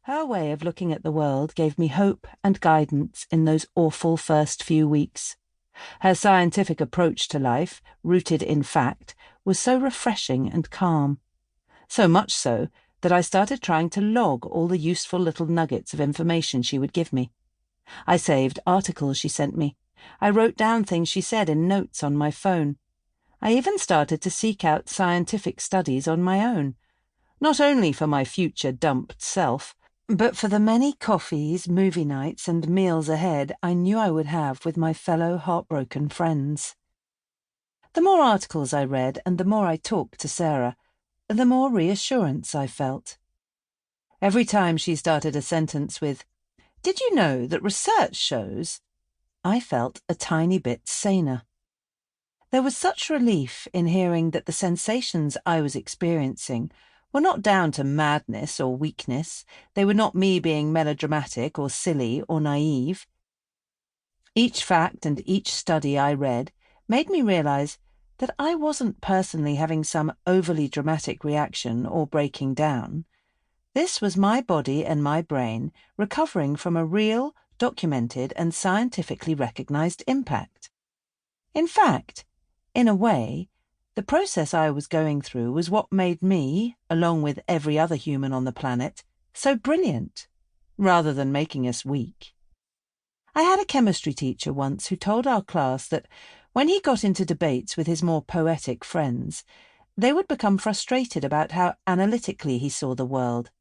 Her way of looking at the world gave me hope and guidance in those awful first few weeks. Her scientific approach to life, rooted in fact, was so refreshing and calm. So much so that I started trying to log all the useful little nuggets of information she would give me. I saved articles she sent me. I wrote down things she said in notes on my phone. I even started to seek out scientific studies on my own, not only for my future dumped self, but for the many coffees, movie nights, and meals ahead I knew I would have with my fellow heartbroken friends. The more articles I read and the more I talked to Sarah, the more reassurance I felt. Every time she started a sentence with, "Did you know that research shows?" I felt a tiny bit saner. There was such relief in hearing that the sensations I was experiencing were not down to madness or weakness. They were not me being melodramatic or silly or naive. Each fact and each study I read made me realize that I wasn't personally having some overly dramatic reaction or breaking down. This was my body and my brain recovering from a real, documented, and scientifically recognized impact. In fact, in a way, the process I was going through was what made me, along with every other human on the planet, so brilliant, rather than making us weak. I had a chemistry teacher once who told our class that when he got into debates with his more poetic friends, they would become frustrated about how analytically he saw the world,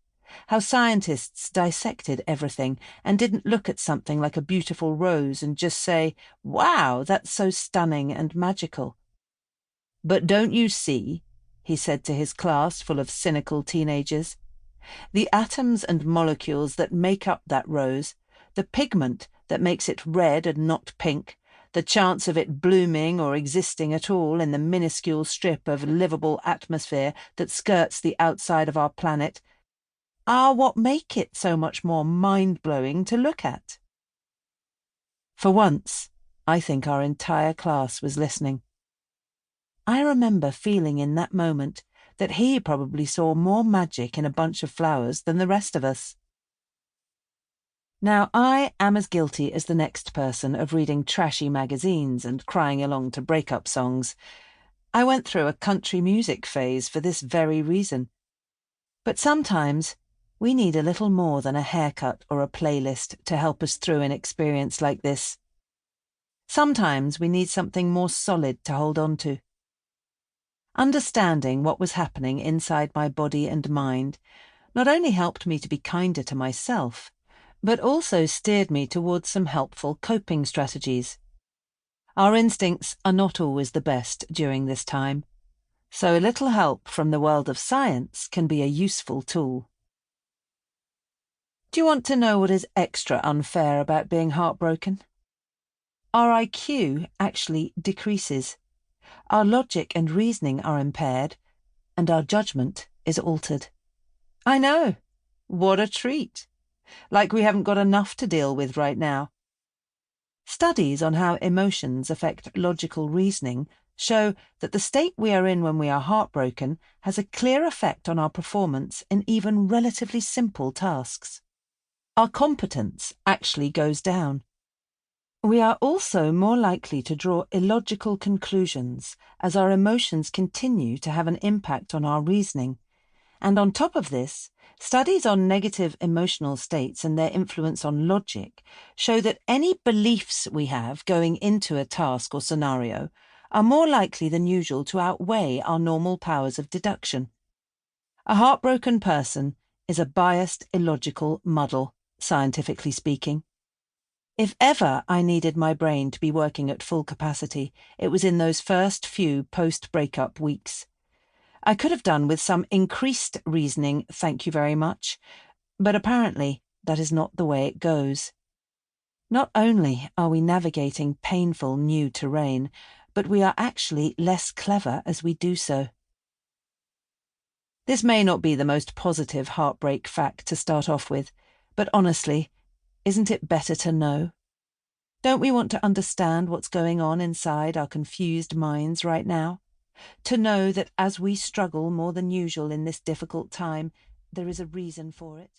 how scientists dissected everything and didn't look at something like a beautiful rose and just say, "Wow, that's so stunning and magical." "But don't you see," he said to his class full of cynical teenagers, "the atoms and molecules that make up that rose, the pigment that makes it red and not pink, the chance of it blooming or existing at all in the minuscule strip of livable atmosphere that skirts the outside of our planet, are what make it so much more mind-blowing to look at." For once, I think our entire class was listening. I remember feeling in that moment that he probably saw more magic in a bunch of flowers than the rest of us. Now, I am as guilty as the next person of reading trashy magazines and crying along to breakup songs. I went through a country music phase for this very reason. But sometimes we need a little more than a haircut or a playlist to help us through an experience like this. Sometimes we need something more solid to hold on to. Understanding what was happening inside my body and mind not only helped me to be kinder to myself, but also steered me towards some helpful coping strategies. Our instincts are not always the best during this time, so a little help from the world of science can be a useful tool. Do you want to know what is extra unfair about being heartbroken? Our IQ actually decreases. Our logic and reasoning are impaired, and our judgment is altered. I know! What a treat! Like we haven't got enough to deal with right now. Studies on how emotions affect logical reasoning show that the state we are in when we are heartbroken has a clear effect on our performance in even relatively simple tasks. Our competence actually goes down. We are also more likely to draw illogical conclusions as our emotions continue to have an impact on our reasoning. And on top of this, studies on negative emotional states and their influence on logic show that any beliefs we have going into a task or scenario are more likely than usual to outweigh our normal powers of deduction. A heartbroken person is a biased, illogical muddle, scientifically speaking. If ever I needed my brain to be working at full capacity, it was in those first few post-breakup weeks. I could have done with some increased reasoning, thank you very much, but apparently that is not the way it goes. Not only are we navigating painful new terrain, but we are actually less clever as we do so. This may not be the most positive heartbreak fact to start off with, but honestly, isn't it better to know? Don't we want to understand what's going on inside our confused minds right now? To know that as we struggle more than usual in this difficult time, there is a reason for it?